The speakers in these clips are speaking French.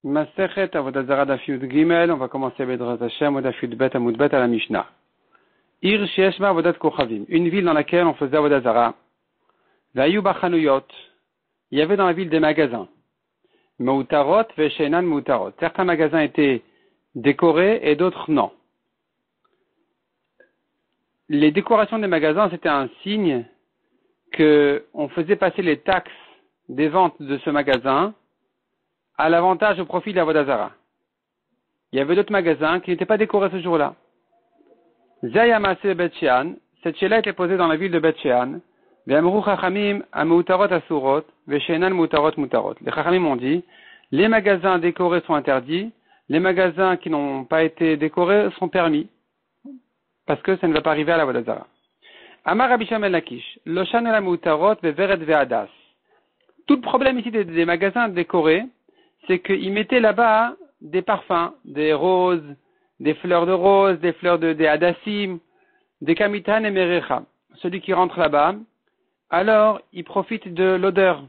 Masechet Avodat Zara Daf Yud Gimel, on va commencer Bedras Hashem, Daf Yud Bet Amud Bet à la Mishnah. Ir Sheshma Avodat Kochavim, une ville dans laquelle on faisait Avodat Zara. Vayu Bachanuyot, il y avait dans la ville des magasins. Meutarot Veshenan Meutarot. Certains magasins étaient décorés et d'autres non. Les décorations des magasins, c'était un signe que on faisait passer les taxes des ventes de ce magasin à l'avantage au profit de la Avodat Zara. Il y avait d'autres magasins qui n'étaient pas décorés ce jour-là. Zayamase Bet Shean, cette chéla était posée dans la ville de Bet Shean. Ve'amru Chachamim ameutarot asurot, ve'shenan meutarot mutarot. Les Chachamim ont dit, les magasins décorés sont interdits, les magasins qui n'ont pas été décorés sont permis, parce que ça ne va pas arriver à la Avodat Zara. Amar Rabbi Shimon ben Lakish, loshan la meutarot ve'veret ve'adas. Tout le problème ici des magasins décorés, c'est qu'ils mettaient là-bas des parfums, des roses, des fleurs de rose, des fleurs des hadassim, des kamitan et merecha. Celui qui rentre là-bas, alors il profite de l'odeur.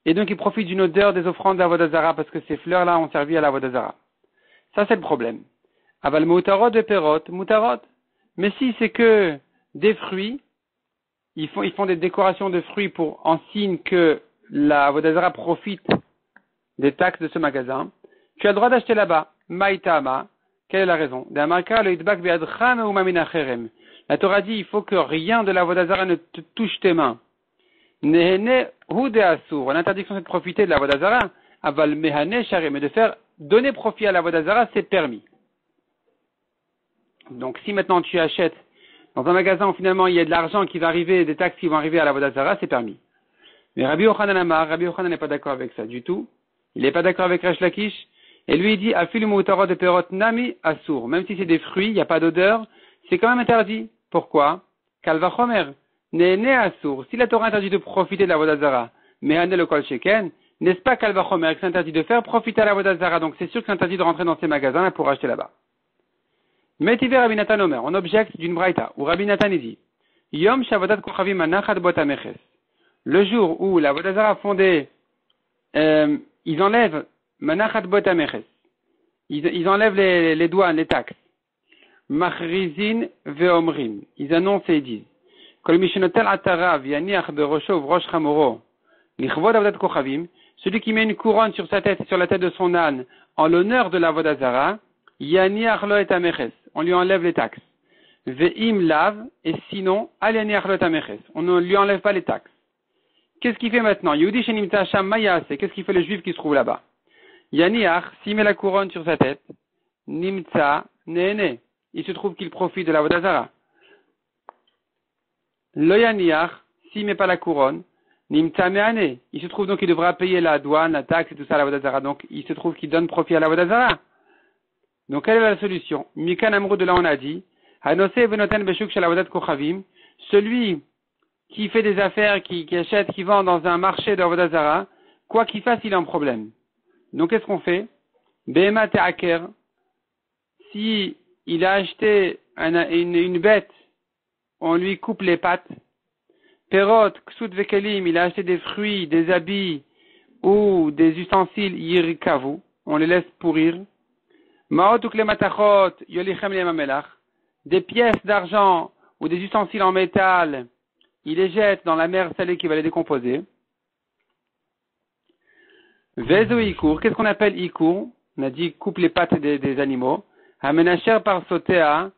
Et donc il profite d'une odeur des offrandes d'Avodat Zara, parce que ces fleurs-là ont servi à l'Avodat Zara. Ça c'est le problème. Aval moutarot de perot, moutarot. Mais si c'est que des fruits, ils font des décorations de fruits en signe que la Avodat Zara profite des taxes de ce magasin, tu as le droit d'acheter là-bas. Maïtama, quelle est la raison? La Torah dit, il faut que rien de la Avodat Zara ne te touche tes mains. L'interdiction c'est de profiter de la Avodat Zara, aval mehane shari, mais de faire donner profit à la Avodat Zara, c'est permis. Donc si maintenant tu achètes dans un magasin où finalement il y a de l'argent qui va arriver, des taxes qui vont arriver à la Avodat Zara, c'est permis. Mais Rabbi Yochanan n'est pas d'accord avec ça du tout. Il n'est pas d'accord avec Resh Lakish. Et lui, il dit, Afilu moutarot de perot nami asur. Même si c'est des fruits, il n'y a pas d'odeur, c'est quand même interdit. Pourquoi? Kalva chomer. Nene asur. Si la Torah interdit de profiter de la Avodat Zara, mais ane le kol sheken, n'est-ce pas Kalva chomer que c'est interdit de faire profiter à la Avodat Zara? Donc c'est sûr que c'est interdit de rentrer dans ces magasins pour acheter là-bas. Metiver Rabbi Natan Omer. On objecte d'une braïta, où Rabbi Natan dit, Yom shavodat kochavim anachat bot ameches. Le jour où la Avodat Zara fondée, ils enlèvent manachat bot ameches. Ils enlèvent les douanes, les taxes. Machrizin veomrim. Ils annoncent et ils disent. Kol mishenotel atarav yaniach berosho vrosh chamoro. Lichvod avodat kochavim. Celui qui met une couronne sur sa tête et sur la tête de son âne en l'honneur de la Avodat Zara, yaniach lo et ameches. On lui enlève les taxes. Ve'im lav, et sinon, al yaniach lo et ameches. On ne lui enlève pas les taxes. Qu'est-ce qu'il fait maintenant? Yehudi shenimta sham mayas. Qu'est-ce qu'il fait le juif qui se trouve là-bas? Yaniach, s'il met la couronne sur sa tête, nimtsa nene. Il se trouve qu'il profite de la Avodat Zara. Lo yaniach, s'il met pas la couronne, nimtsa meane. Il se trouve donc qu'il devra payer la douane, la taxe et tout ça à la Avodat Zara. Donc il se trouve qu'il donne profit à la Avodat Zara. Donc quelle est la solution? Mikan amrou de là on a dit, hanose venoten beshuk shel avodat kochavim. Celui qui fait des affaires, qui achète, qui vend dans un marché de Avodat Zara, quoi qu'il fasse, il a un problème. Donc qu'est-ce qu'on fait? Behema te'aker, si il a acheté une bête, on lui coupe les pattes. Perot, ksut vekelim, il a acheté des fruits, des habits ou des ustensiles yirikavu, on les laisse pourrir. Maot ukle matachot, yolichem le mamelach, des pièces d'argent ou des ustensiles en métal, il les jette dans la mer salée qui va les décomposer. Vezo ikur, qu'est-ce qu'on appelle ikur? On a dit coupe les pattes des animaux. Hamenacher par sotea,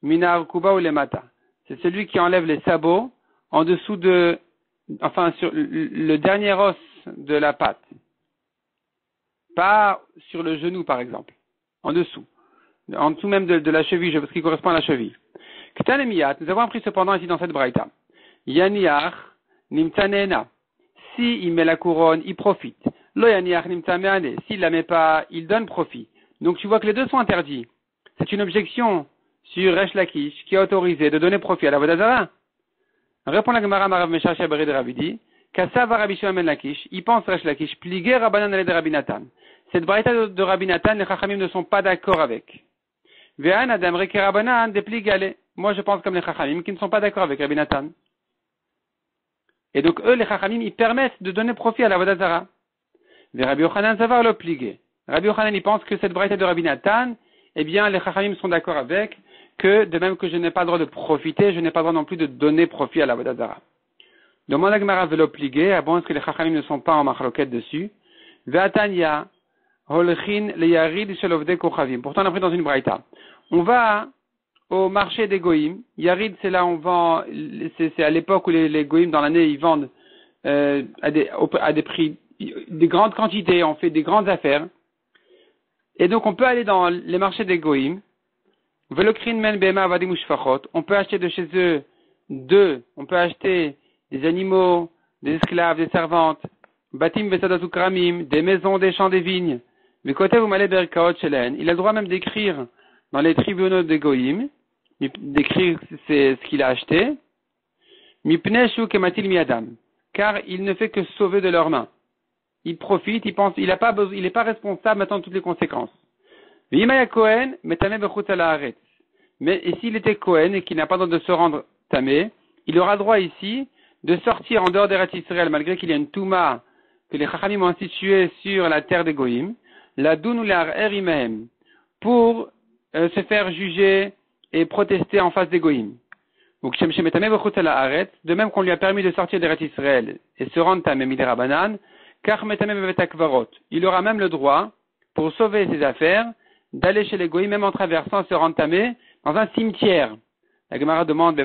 minar kuba ou lemata. C'est celui qui enlève les sabots en dessous sur le dernier os de la patte. Pas sur le genou par exemple. En dessous. En dessous même de la cheville, ce qui correspond à la cheville. Ktan emiyat, nous avons appris cependant ici dans cette braïta. Yaniach nimtanena. Si il met la couronne, il profite. Lo yaniach nimtameane. S'il la met pas, il donne profit. Donc tu vois que les deux sont interdits. C'est une objection sur Resh Lakish qui a autorisé de donner profit à la Avodat Zara. Répond la Gemara Marav Meshach Shabari de Rabidi. Kassav Rabbi Shimon ben Lakish. Il pense Resh Lakish. Pliger Rabbanan ale de Rabbi Natan. Cette braïta de Rabbi Natan, les Chachamim ne sont pas d'accord avec. Ve'an adam reke Rabbanan de pligale. Moi je pense comme les Chachamim qui ne sont pas d'accord avec Rabbi Natan. Et donc eux, les Chachamim, ils permettent de donner profit à la Avodat Zara. Rabbi Yochanan Zavar le pligué. Rabbi Yochanan, il pense que cette braïta de Rabbi Nathan, eh bien, les Chachamim sont d'accord avec que, de même que je n'ai pas le droit de profiter, je n'ai pas le droit non plus de donner profit à la Vodazara. Demande à Gemara velo plié, à bon est-ce que les Chachamim ne sont pas en machloket dessus. Ve'atanya, holchin le yarid shelovde kochavim. Pourtant, on a pris dans une braïta. On va au marché des goïms. Yarid, c'est là où on vend, c'est à l'époque où les goïms dans l'année, ils vendent, à des prix, des grandes quantités, on fait des grandes affaires. Et donc, on peut aller dans les marchés des goïms. Velokrin men bema avadim ushfachot. On peut acheter de chez eux on peut acheter des animaux, des esclaves, des servantes, batim vesadatu kramim, des maisons, des champs, des vignes. Mais côté vous m'allez berkaot shelen. Il a le droit même d'écrire dans les tribunaux des goïms, d'écrire ce qu'il a acheté. Mipnei shu kematil miadam. Car il ne fait que sauver de leurs mains. Il profite, il pense, il n'est pas responsable maintenant de toutes les conséquences. Mais s'il était Kohen et qu'il n'a pas le droit de se rendre tamé, il aura droit ici de sortir en dehors des Eretz Israël, malgré qu'il y a une Touma que les Chachamim ont instituée sur la terre des Goïm, la Doun ou la Erimehem, pour se faire juger et protester en face des Goïm. De même qu'on lui a permis de sortir des Eretz Israël et se rendre tamé midera banan, il aura même le droit, pour sauver ses affaires, d'aller chez les goïms, même en traversant, se rendre tamé dans un cimetière. La Gemara demande,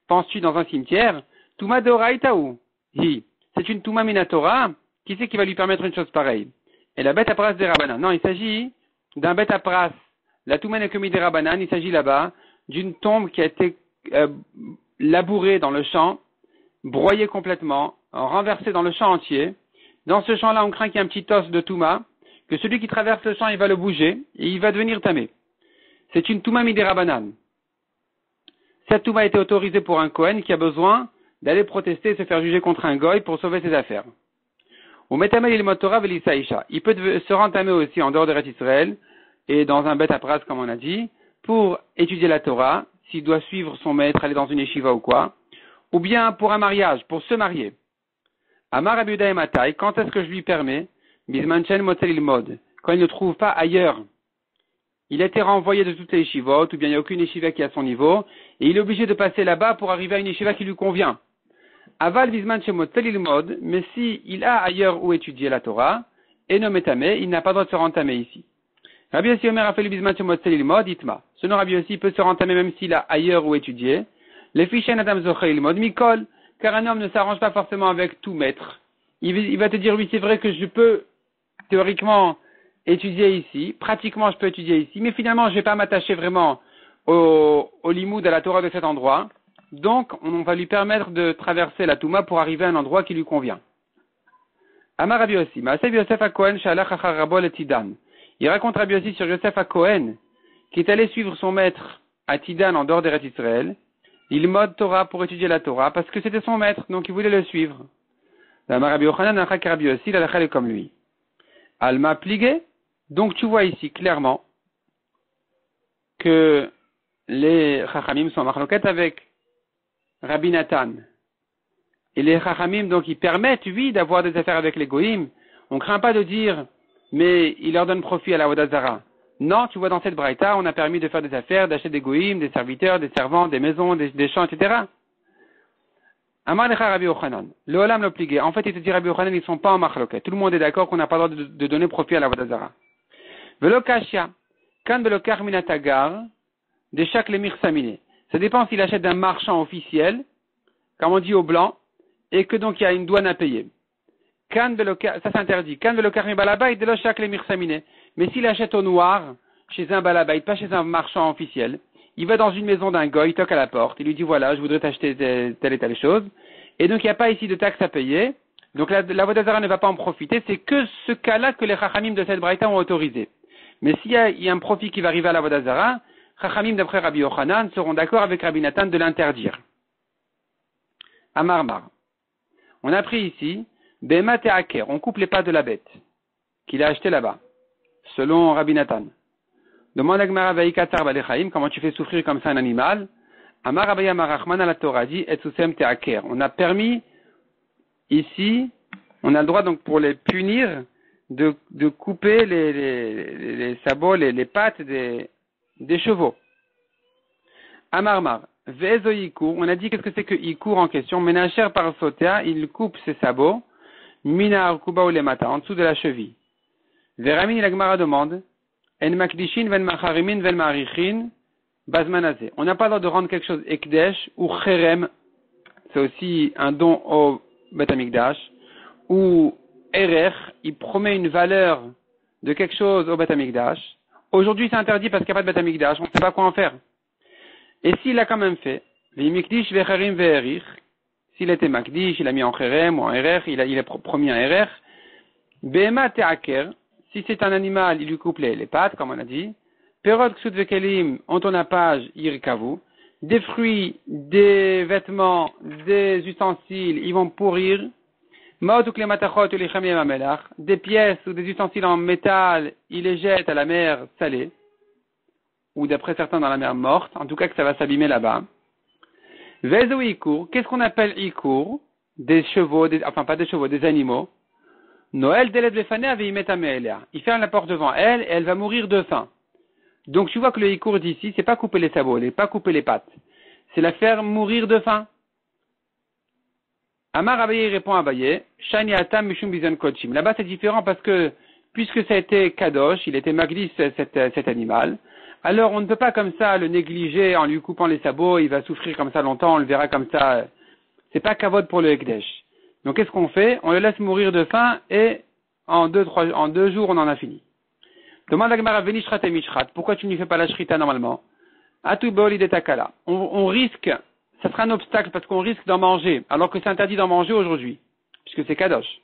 penses-tu dans un cimetière? Touma deoraitaou. C'est une Touma minatora. Qui c'est qui va lui permettre une chose pareille? Et la bête à pras des Rabanan. Non, il s'agit d'un bête à pras. La Touma n'est que des Rabanan. Il s'agit là-bas d'une tombe qui a été labourée dans le champ, broyée complètement, renversée dans le champ entier. Dans ce champ-là, on craint qu'il y ait un petit os de Touma, que celui qui traverse le champ, il va le bouger, et il va devenir tamé. C'est une Touma midera banan. Cette Touma a été autorisée pour un Kohen qui a besoin d'aller protester et se faire juger contre un goy pour sauver ses affaires. Il peut se rendre tamé aussi en dehors de Eretz Israël, et dans un beth à pras, comme on a dit, pour étudier la Torah, s'il doit suivre son maître, aller dans une yeshiva ou quoi, ou bien pour un mariage, pour se marier. Amar Rabbi Yehuda Matai, quand est-ce que je lui permets? Bizmanchen motel ilmod. Quand il ne trouve pas ailleurs. Il a été renvoyé de toutes les yeshivot, ou bien il n'y a aucune yeshiva qui est à son niveau, et il est obligé de passer là-bas pour arriver à une yeshiva qui lui convient. Aval bizmanchen motel ilmod, mais si il a ailleurs où étudier la Torah, et non métamé, il n'a pas le droit de se rendre tamé ici. Rabbi Yossi Omer a fait le bizmanchen motel ilmod, itma. Selon Rabbi Yossi, il peut se rendre tamé même s'il a ailleurs où étudier. Les fichen adam zochel ilmod mikol. Car un homme ne s'arrange pas forcément avec tout maître. Il va te dire, oui, c'est vrai que je peux théoriquement étudier ici, pratiquement je peux étudier ici, mais finalement je ne vais pas m'attacher vraiment au limoud, à la Torah de cet endroit. Donc, on va lui permettre de traverser la Touma pour arriver à un endroit qui lui convient. Amar Rabbi Yossi, Maaseh Yosef HaKohen Shalach Achar Rabo le Tidan. Il raconte Rabbi Yossi sur Yosef HaKohen, qui est allé suivre son maître à Tidan en dehors d'Eretz Israël. Il mode Torah pour étudier la Torah parce que c'était son maître, donc il voulait le suivre. Rabbi Yochanan Rabbi Yossi, la est comme lui. Alma pligé. Donc tu vois ici clairement que les Chachamim sont en machloket avec Rabbi Nathan. Et les Chachamim, donc ils permettent, oui, d'avoir des affaires avec les Goïm. On ne craint pas de dire, mais il leur donne profit à la Vodazara. Non, tu vois, dans cette braïta, on a permis de faire des affaires, d'acheter des goïms, des serviteurs, des servantes, des maisons, des champs, etc. Amar lecha Rabbi Yochanan. Le olam le pligué. En fait, il te dit Rabbi Yochanan, ils ne sont pas en machloket. Tout le monde est d'accord qu'on n'a pas le droit de donner profit à la Vodazara. Velo kashia. Kan belokar minatagar. De chaque lemir samine. Ça dépend s'il achète d'un marchand officiel, comme on dit au blanc, et que donc il y a une douane à payer. Kan belokar, ça c'est interdit. Kan belokar mi balabait de chaque lemir samine. Mais s'il achète au noir, chez un balabait, pas chez un marchand officiel, il va dans une maison d'un goy, il toque à la porte, il lui dit voilà, je voudrais t'acheter telle et telle chose, et donc il n'y a pas ici de taxe à payer, donc la Vodazara ne va pas en profiter, c'est que ce cas-là que les Chachamim de cette braïta ont autorisé. Mais s'il y a un profit qui va arriver à la Vodazara, Chachamim d'après Rabbi Yochanan seront d'accord avec Rabbi Nathan de l'interdire. Amarmar. On a pris ici, Bema Te'aker, on coupe les pattes de la bête, qu'il a acheté là-bas. Selon Rabbi Nathan. Demande à Gemara Veikatar Balechaim, comment tu fais souffrir comme ça un animal? Amar Abaya Marachman à la Torah dit, Etsusem Teaker. On a permis, ici, on a le droit donc pour les punir, de couper les sabots, les pattes des chevaux. Amarmar, vezo yikur, on a dit qu'est-ce que c'est que yikur en question, menacher par sotea, il coupe ses sabots, mina kuba ou les mata, en dessous de la cheville. Veramin la Gemara demande, en makdishin ven macharimin ven marichin, bazmanazé. On n'a pas le droit de rendre quelque chose ekdesh ou cherem, c'est aussi un don au Bet Amikdash, ou erer, il promet une valeur de quelque chose au Bet Amikdash. Aujourd'hui c'est interdit parce qu'il n'y a pas de Bet Amikdash, on ne sait pas quoi en faire. Et s'il l'a quand même fait, v'imikdish ve'cherim ve'erich, s'il était makdish, il a mis en cherem ou en erer, il a promis un erer, be'ema te'aker, si c'est un animal, il lui coupe les pattes, comme on a dit, perot ksut ve'kelim, en ton appage, irikavu, des fruits, des vêtements, des ustensiles, ils vont pourrir, des pièces ou des ustensiles en métal, il les jette à la mer salée, ou d'après certains dans la mer morte, en tout cas que ça va s'abîmer là-bas. Vezo ikur, qu'est-ce qu'on appelle ikur? Des chevaux, enfin pas des chevaux, des animaux. Noël delet befane avait y mettre il ferme la porte devant elle et elle va mourir de faim. Donc tu vois que le ikur d'ici, c'est pas couper les sabots, c'est pas couper les pattes, c'est la faire mourir de faim. Amar Abaye répond à Abaye, Shani Atam Mishum Bizan Kochim. Là-bas c'est différent parce que puisque ça a été kadosh, il était maglis cet animal. Alors on ne peut pas comme ça le négliger en lui coupant les sabots, il va souffrir comme ça longtemps, on le verra comme ça. C'est pas kavod pour le Ekdesh. Donc qu'est-ce qu'on fait? On le laisse mourir de faim et en 2 jours on en a fini. Demande à Gemara Venishrat et Mishrat, pourquoi tu ne lui fais pas la shrita normalement? Atu Boli de Takala. On risque, ça sera un obstacle parce qu'on risque d'en manger, alors que c'est interdit d'en manger aujourd'hui, puisque c'est kadosh.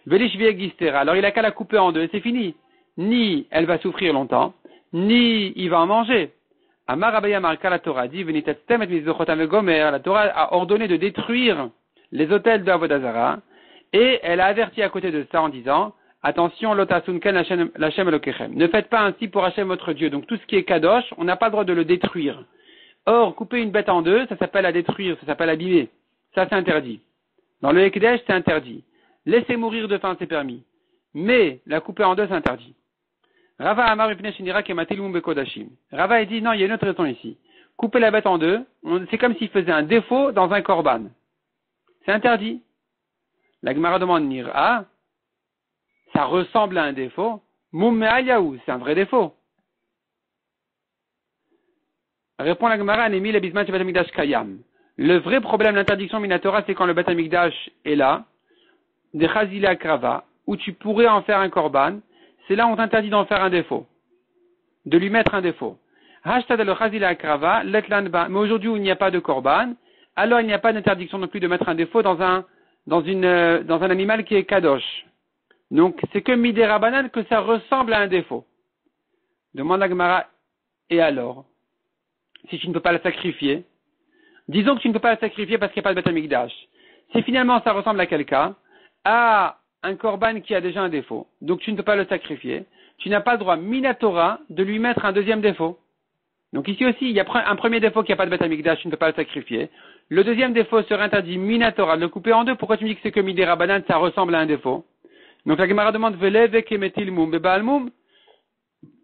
Velish Viegistera, alors il a qu'à la couper en 2 et c'est fini. Ni elle va souffrir longtemps, ni il va en manger. Amar Abaye Marka, la Torah dit, Venitatstem et Mizochotam et Gomer, la Torah a ordonné de détruire les hôtels de Avodazara, et elle a averti à côté de ça en disant, attention, lotasunken Hashem Elokechem. Ne faites pas ainsi pour Hashem votre Dieu. Donc tout ce qui est kadosh, on n'a pas le droit de le détruire. Or, couper une bête en 2, ça s'appelle à détruire, ça s'appelle abîmer. Ça c'est interdit. Dans le Ekdesh, c'est interdit. Laisser mourir de faim, c'est permis. Mais la couper en 2, c'est interdit. Rava Amar Shinira Kematilum Bekodashim. Rava a dit, non, il y a une autre raison ici. Couper la bête en 2, c'est comme s'il faisait un défaut dans un korban. C'est interdit. La Gemara demande Nira, ça ressemble à un défaut. Moum Yaou, c'est un vrai défaut. Répond la Gemara, Anemi l'abismat du Beth Amikdash Kayam. Le vrai problème, l'interdiction minatora, c'est quand le Beth Amikdash est là, des Chazila Krava, où tu pourrais en faire un korban, c'est là où on t'interdit d'en faire un défaut. De lui mettre un défaut. Hashtag le Chazila Krava, letlanba. Mais aujourd'hui où il n'y a pas de korban, alors il n'y a pas d'interdiction non plus de mettre un défaut dans un animal qui est kadosh. Donc, c'est que midera banane que ça ressemble à un défaut. Demande la Gemara, et alors? Si tu ne peux pas la sacrifier, disons que tu ne peux pas la sacrifier parce qu'il n'y a pas de Beth Amikdash. Si finalement ça ressemble à quelqu'un, à un korban qui a déjà un défaut, donc tu ne peux pas le sacrifier, tu n'as pas le droit, minatora, de lui mettre un deuxième défaut. Donc ici aussi, il y a un premier défaut qui n'a pas de Beth Amikdash, tu ne peux pas le sacrifier. Le deuxième défaut serait interdit, minatora, de le couper en 2. Pourquoi tu me dis que c'est que midera banane, ça ressemble à un défaut? Donc la Gemara demande,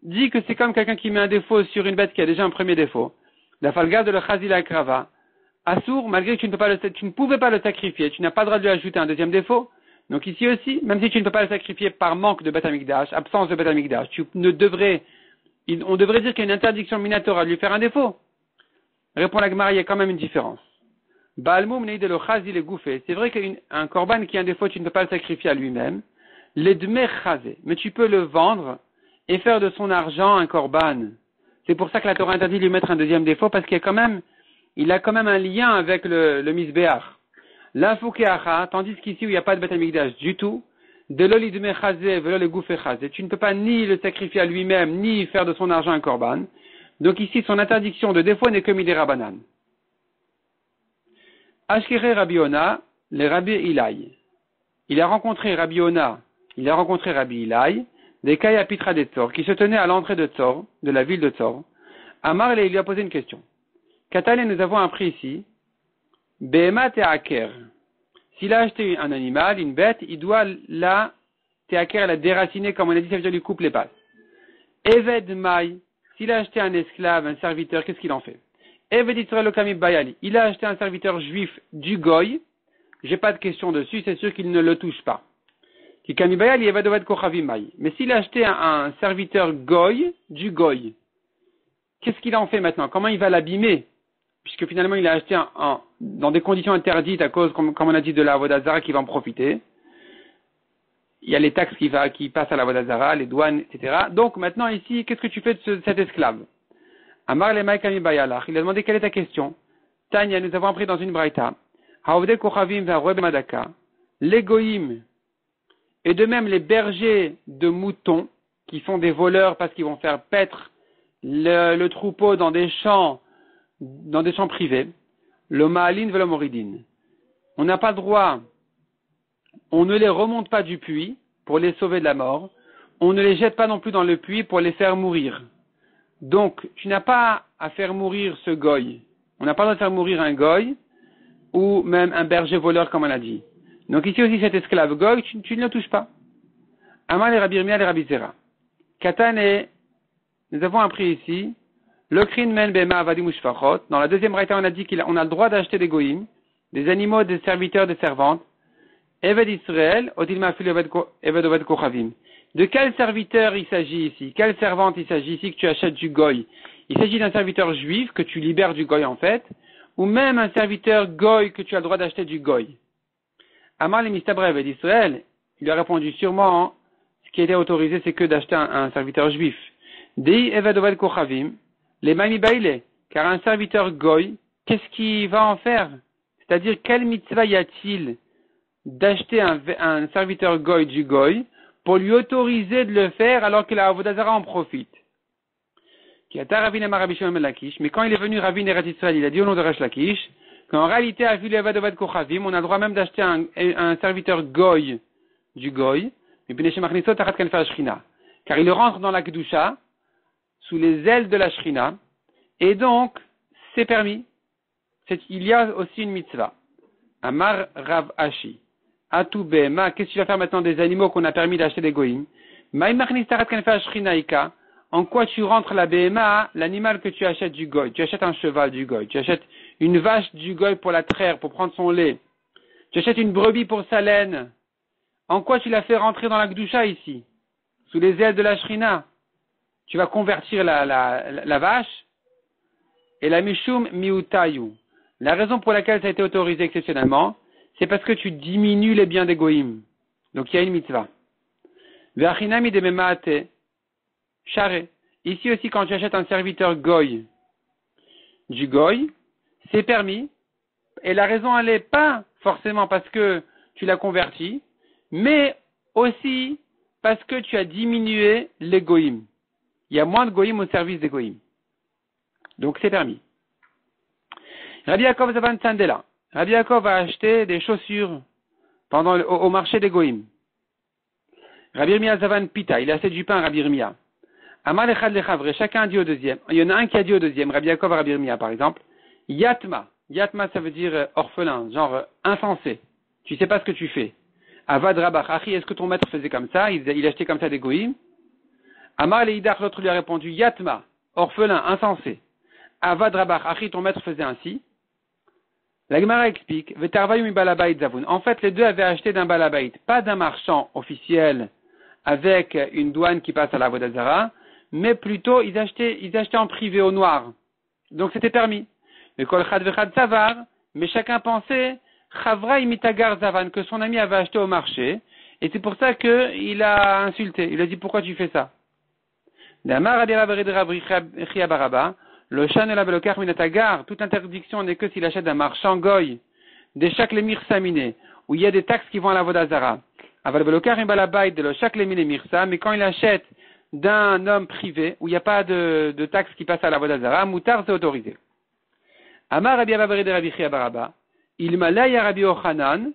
dit que c'est comme quelqu'un qui met un défaut sur une bête qui a déjà un premier défaut. La falga de le chazila krava. Assour, malgré que tu ne pouvais pas le sacrifier, tu n'as pas le droit de lui ajouter un deuxième défaut. Donc ici aussi, même si tu ne peux pas le sacrifier par manque de Beth Amikdash, absence de Beth Amikdash, on devrait dire qu'il y a une interdiction minatora de lui faire un défaut. Répond la Gemara, il y a quand même une différence. Baalmoum nei de le chazil est gouffé. C'est vrai qu'un korban qui a un défaut, tu ne peux pas le sacrifier à lui-même. L'edmer chazé. Mais tu peux le vendre et faire de son argent un korban. C'est pour ça que la Torah interdit de lui mettre un deuxième défaut, parce qu'il a quand même un lien avec le misbéach. L'infoukeacha, tandis qu'ici où il n'y a pas de Beth Amikdash du tout, de l'olidme chazé, velo le gouffé chazé, tu ne peux pas ni le sacrifier à lui-même, ni faire de son argent un korban. Donc ici, son interdiction de défaut n'est que midera banane. Ashkere Rabbi Ona, le Rabbi Ilai. Il a rencontré Rabbi Ilai, des Kaya Pitra de Tzor, qui se tenaient à l'entrée de Tzor, de la ville de Tzor. Amar, il lui a posé une question. Katale, nous avons appris ici, Behemat et Aker. S'il a acheté un animal, une bête, il doit la Teaker, elle a déraciné, comme on a dit, ça veut dire lui coupe les pattes. Eved Mai, s'il a acheté un esclave, un serviteur, qu'est-ce qu'il en fait? Eved Israël Okami Bayali, il a acheté un serviteur juif du Goy, j'ai pas de question dessus, c'est sûr qu'il ne le touche pas. Kikami Bayali, Eved Oved Kochavi Mai. Mais s'il a acheté un serviteur Goy, du Goy, qu'est-ce qu'il en fait maintenant? Comment il va l'abîmer? Puisque finalement il a acheté dans des conditions interdites à cause, comme on a dit, de la Avodah Zara qui va en profiter. Il y a les taxes qui passent à la Avodah Zara, les douanes, etc. Donc maintenant ici, qu'est-ce que tu fais de cet esclave? Amar le Maïkami Bayalach, il a demandé quelle est ta question. Tanya, nous avons appris dans une braïta, Haovde Kochavim Varoueb Madaka, les goïm, et de même les bergers de moutons, qui sont des voleurs parce qu'ils vont faire paître le troupeau dans des champs privés, le Ma'alin Velomoridin. On n'a pas le droit, on ne les remonte pas du puits pour les sauver de la mort, on ne les jette pas non plus dans le puits pour les faire mourir. Donc, tu n'as pas à faire mourir ce goy. On n'a pas le droit de faire mourir un goy, ou même un berger voleur, comme on a dit. Donc ici aussi, cet esclave goy, tu ne le touches pas. Amal et Rabbi Yirmiyah et Rabbi Zera. Katane, nous avons appris ici, le krin men bema avadim ushfachot. Dans la deuxième raïta, on a dit qu'on a le droit d'acheter des goïms, des animaux, des serviteurs, des servantes. Eved Israël, odilma fil eved oved kochavim. De quel serviteur il s'agit ici? Quelle servante il s'agit ici que tu achètes du goy? Il s'agit d'un serviteur juif que tu libères du goy en fait, ou même un serviteur goy que tu as le droit d'acheter du goy. Amar le mistabra Eved Israël, il a répondu sûrement, ce qui était autorisé c'est que d'acheter un serviteur juif. Dei eved oved kochavim, les mami baile, car un serviteur goy, qu'est-ce qu'il va en faire? C'est-à-dire, quelle mitzvah y a-t-il d'acheter un serviteur goy du goy pour lui autoriser de le faire alors que la Avodah Zara en profite? Mais quand il est venu Ravin Eretz Israël, il a dit au nom de Resh Lakish qu'en réalité, on a le droit même d'acheter un serviteur goy du goy, car il rentre dans la Kedusha, sous les ailes de la Shrina, et donc, c'est permis. Il y a aussi une mitzvah. Amar Rav Ashi. Atu Behema, qu'est-ce que tu vas faire maintenant des animaux qu'on a permis d'acheter des goïms? En quoi tu rentres la Behema, l'animal que tu achètes du goy? Tu achètes un cheval du goy, tu achètes une vache du goy pour la traire, pour prendre son lait. Tu achètes une brebis pour sa laine. En quoi tu l'as fait rentrer dans la Gdusha ici? Sous les ailes de la Shrina. Tu vas convertir la vache et la Mishum Miutayu. La raison pour laquelle ça a été autorisé exceptionnellement, c'est parce que tu diminues les biens des goïms. Donc il y a une mitzvah. Ve'achinami de memate share. Ici aussi, quand tu achètes un serviteur goy, du goy, c'est permis. Et la raison, elle n'est pas forcément parce que tu l'as converti, mais aussi parce que tu as diminué les goïms. Il y a moins de goïms au service des goïms. Donc c'est permis. Rabbi Yaakov Zavan Sandela. Rabbi Yaakov a acheté des chaussures au marché des goïms. Rabbi Yirmiyah Zavan Pita. Il a acheté du pain à Rabbi Yirmiyah. Amar Echad Lechavre. Chacun a dit au deuxième. Il y en a un qui a dit au deuxième. Rabbi Yaakov à Rabbi Yirmiyah par exemple. Yatma. Yatma ça veut dire orphelin, genre insensé. Tu sais pas ce que tu fais. Avad Rabach. Achi, est-ce que ton maître faisait comme ça? Il achetait comme ça des goïms. Amar Leidach, l'autre lui a répondu Yatma. Orphelin, insensé. Avad Rabach. Achi, ton maître faisait ainsi. La Gemara explique, en fait, les deux avaient acheté d'un balabait, pas d'un marchand officiel avec une douane qui passe à la Avodah Zara, mais plutôt ils achetaient en privé au noir. Donc c'était permis. Mais chacun pensait, que son ami avait acheté au marché, et c'est pour ça qu'il a insulté. Il a dit, pourquoi tu fais ça? Le chan et la belokar minatagar, toute interdiction n'est que s'il achète d'un marchand goy, des chaque les mirsamine, où il y a des taxes qui vont à la vodazara. Aval belokar imbalabait de le chaque les mine mirsa, mais quand il achète d'un homme privé, où il n'y a pas de taxes qui passent à la vodazara, moutar c'est autorisé. Amar Rabbi Ababari de Rabbi Chia Baraba, il malaya Rabbi Ochanan,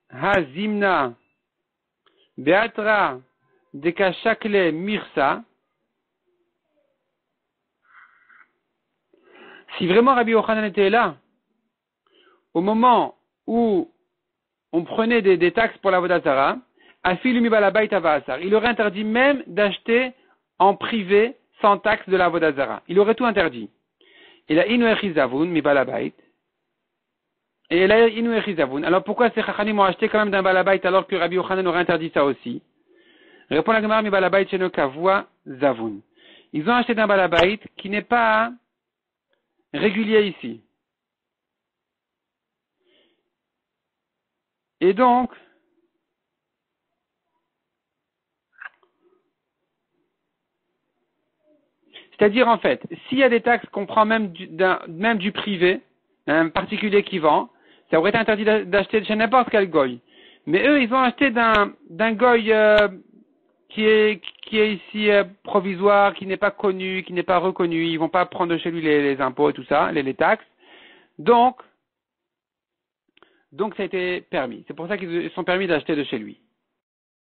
hazimna, beatra, deka shakle mirsa. Si vraiment Rabbi Yochanan était là, au moment où on prenait des taxes pour la Avodah Zara, Afilu mi balabait avasar. Il aurait interdit même d'acheter en privé sans taxe de la vodazara. Il aurait tout interdit. Il a inu echizavun mi balabait. Et il a inu echizavun. Alors pourquoi ces chachamim ont acheté quand même d'un balabait alors que Rabbi Yochanan aurait interdit ça aussi? Répond la Gemara mi balabait sheno kavua zavun. Ils ont acheté d'un balabait qui n'est pas régulier ici. Et donc, c'est-à-dire en fait, s'il y a des taxes qu'on prend même du privé, un particulier qui vend, ça aurait été interdit d'acheter chez n'importe quel goy. Mais eux, ils ont acheté d'un goy qui est ici provisoire, qui n'est pas connu, qui n'est pas reconnu. Ils vont pas prendre de chez lui les impôts et tout ça, les taxes. Donc ça a été permis. C'est pour ça qu'ils sont permis d'acheter de chez lui.